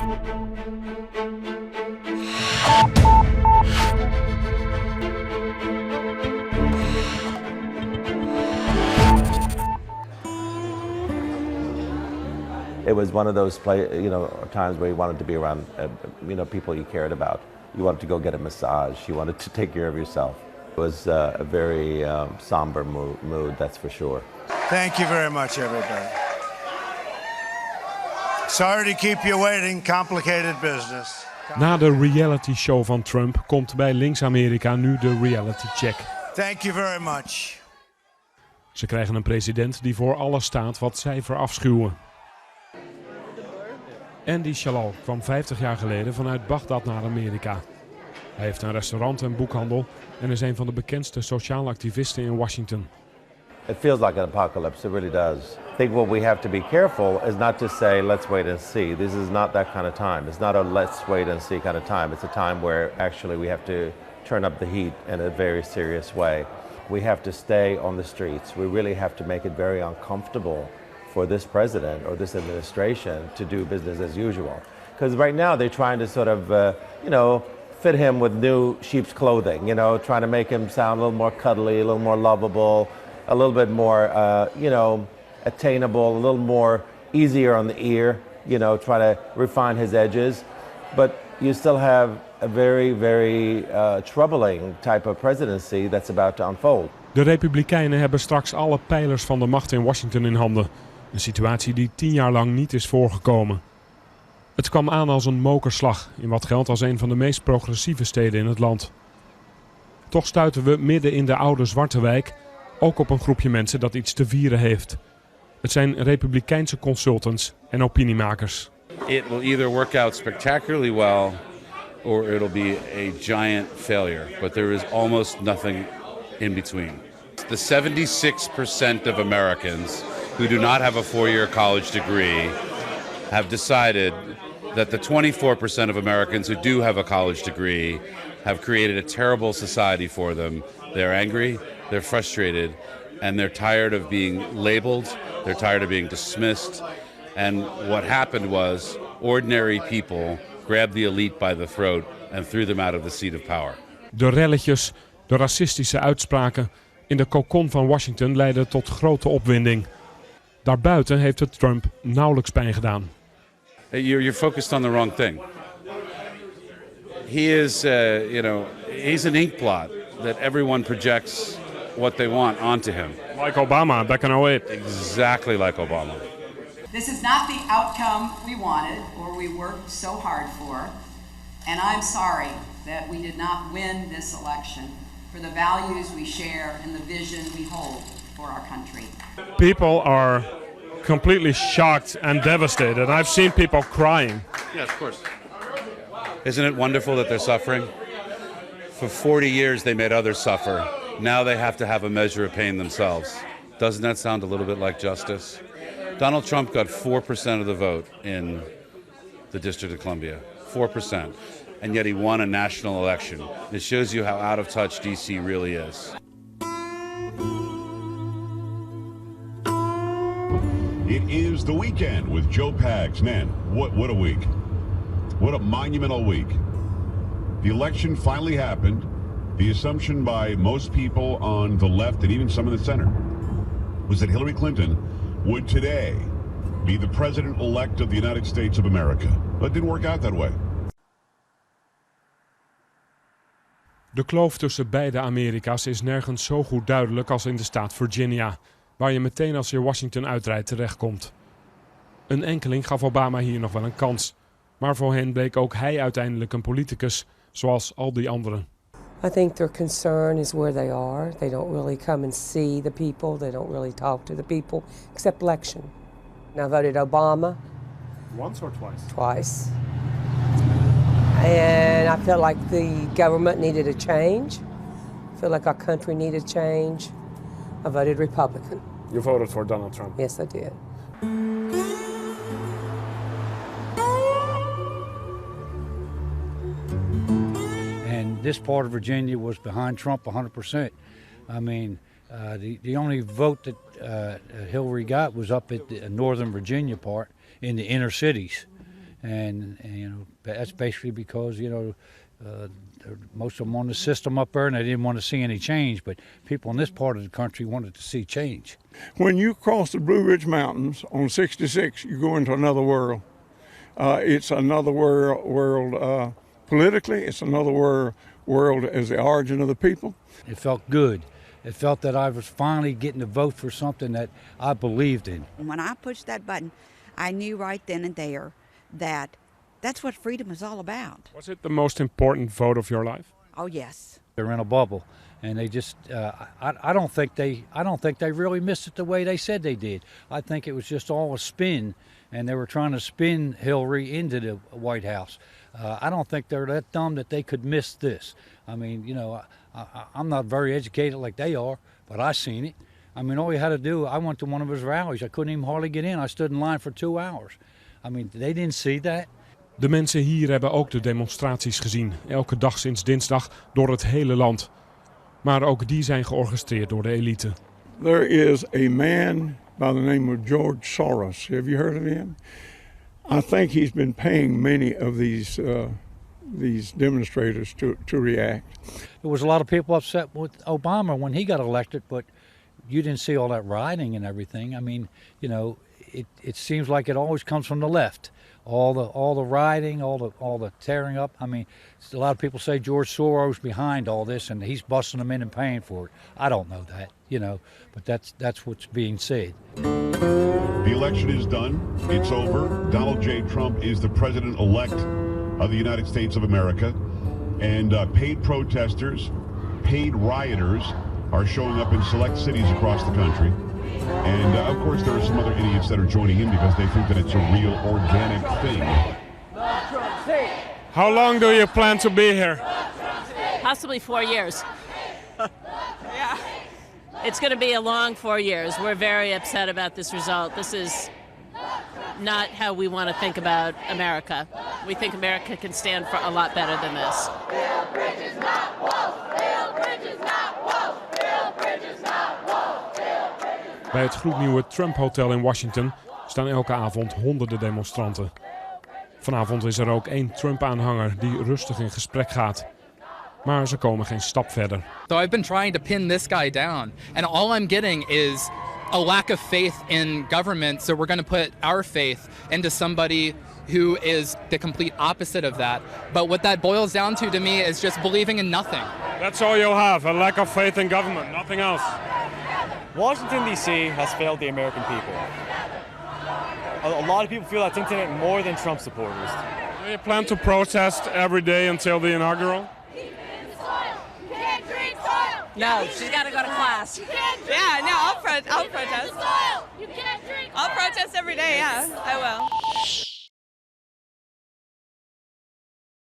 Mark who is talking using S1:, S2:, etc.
S1: It was one of those times where you wanted to be around, people you cared about. You wanted to go get a massage. You wanted to take care of yourself. It was a very somber mood, that's for sure.
S2: Thank you very much, everybody. Sorry to keep you waiting. Complicated business.
S3: Na de reality show van Trump komt bij Links-Amerika nu de reality check.
S2: Thank you very much.
S3: Ze krijgen een president die voor alles staat wat zij verafschuwen. Andy Shalal kwam 50 jaar geleden vanuit Bagdad naar Amerika. Hij heeft een restaurant en boekhandel en is een van de bekendste sociale activisten in Washington.
S1: It feels like an apocalypse, it really does. I think what we have to be careful is not to say, let's wait and see. This is not that kind of time. It's not a let's wait and see kind of time. It's a time where actually we have to turn up the heat in a very serious way. We have to stay on the streets. We really have to make it very uncomfortable for this president or this administration to do business as usual. Because right now they're trying to sort of, fit him with new sheep's clothing, trying to make him sound a little more cuddly, a little more lovable, a little bit more, attainable, a little more easier on the ear, try to refine his edges. But you still have a very, very troubling type of presidency that's about to unfold.
S3: De Republikeinen hebben straks alle pijlers van de macht in Washington in handen. Een situatie die 10 jaar lang niet is voorgekomen. Het kwam aan als een mokerslag in wat geldt als een van de meest progressieve steden in het land. Toch stuiten we midden in de oude zwarte wijk ook op een groepje mensen dat iets te vieren heeft. Het zijn Republikeinse consultants en opiniemakers.
S4: It will either work out spectacularly well or it'll be a giant failure, but there is almost nothing in between. The 76% of Americans who do not have a 4-year college degree have decided that the 24% of Americans who do have a college degree have created a terrible society for them. They're angry, they're frustrated, and they're tired of being labeled, they're tired of being dismissed. And what happened was ordinary people grabbed the elite by the throat and threw them out of the seat of power.
S3: De relletjes, de racistische uitspraken in de cocon van Washington leiden tot grote opwinding. Daarbuiten heeft het Trump nauwelijks pijn gedaan.
S4: You're focused on the wrong thing. He is, he's an inkblot that everyone projects what they want onto him.
S3: Like Obama back in 2008.
S4: Exactly like Obama.
S5: This is not the outcome we wanted or we worked so hard for. And I'm sorry that we did not win this election for the values we share and the vision we hold for our country.
S3: People are completely shocked and devastated. I've seen people crying.
S4: Yes, of course. Isn't it wonderful that they're suffering? For 40 years they made others suffer. Now they have to have a measure of pain themselves. Doesn't that sound a little bit like justice? Donald Trump got 4% of the vote in the District of Columbia. 4%. And yet he won a national election. It shows you how out of touch DC really is.
S6: It is the weekend with Joe Pags. Man, what a week. What a monumental week. The election finally happened. The assumption by most people on the left and even some in the center was that Hillary Clinton would today be the president-elect of the United States of America. But it didn't work out that way.
S3: De kloof tussen beide Amerika's is nergens zo goed duidelijk als in de staat Virginia, waar je meteen als je Washington uitrijdt terechtkomt. Een enkeling gaf Obama hier nog wel een kans, maar voor hen bleek ook hij uiteindelijk een politicus, zoals al die anderen.
S7: I think their concern is where they are. They don't really come and see the people. They don't really talk to the people, except election. And I voted Obama.
S3: Once or twice?
S7: Twice. And I felt like the government needed a change. I feel like our country needed change. I voted Republican.
S3: You voted for Donald Trump?
S7: Yes, I did.
S8: And this part of Virginia was behind Trump 100%. I mean, the only vote that Hillary got was up at the northern Virginia part in the inner cities. and you know, that's basically because, you know, most of them on the system up there, and they didn't want to see any change, but people in this part of the country wanted to see change.
S9: When you cross the Blue Ridge Mountains on 66, you go into another world. It's another world politically. It's another world as the origin of the people.
S8: It felt good. It felt that I was finally getting to vote for something that I believed in.
S10: When I pushed that button, I knew right then and there that that's what freedom is all about.
S3: Was it the most important vote of your life?
S10: Oh yes.
S8: They're in a bubble, and they just I don't think they really missed it the way they said they did. I think it was just all a spin, and they were trying to spin Hillary into the White House. I don't think they're that dumb that they could miss this. I mean, you know, I'm not very educated like they are, but I seen it. I mean, all you had to do, I went to one of his rallies. I couldn't even hardly get in. I stood in line for 2 hours. I mean, they didn't see that.
S3: De mensen hier hebben ook de demonstraties gezien, elke dag sinds dinsdag door het hele land. Maar ook die zijn georchestreerd door de elite.
S9: There is a man by the name of George Soros. Have you heard of him? I think he's been paying many of these demonstrators to react.
S8: There was a lot of people upset with Obama when he got elected, but you didn't see all that rioting and everything. I mean, you know, it seems like it always comes from the left. All the rioting, all the tearing up. I mean, a lot of people say George Soros behind all this, and he's busting them in and paying for it. I don't know that, you know, but that's what's being said.
S6: The election is done. It's over. Donald J. Trump is the president-elect of the United States of America. And paid protesters, paid rioters are showing up in select cities across the country. And of course, there are some other idiots that are joining in because they think that it's a real organic thing.
S3: How long do you plan to be here?
S11: Possibly 4 years. Yeah. It's going to be a long 4 years. We're very upset about this result. This is not how we want to think about America. We think America can stand for a lot better than this.
S12: Build bridges, not walls. Build bridges, not walls. Build bridges, not walls. Build bridges.
S3: Bij het gloednieuwe Trump Hotel in Washington staan elke avond honderden demonstranten. Vanavond is er ook 1 Trump-aanhanger die rustig in gesprek gaat. Maar ze komen geen stap verder.
S13: So I've been trying to pin this guy down, and all I'm getting is a lack of faith in government, so we're going to put our faith into somebody who is the complete opposite of that. But what that boils down to me is just believing in nothing.
S3: That's all you'll have, a lack of faith in government, nothing else.
S14: Washington, D.C. has failed the American people. A lot of people feel that's intimate more than Trump supporters.
S3: Do you plan to protest every day until the inaugural?
S11: No, she's got to go to class.
S15: Yeah, no, I'll protest. You can't drink. I'll protest every day, yeah, I will.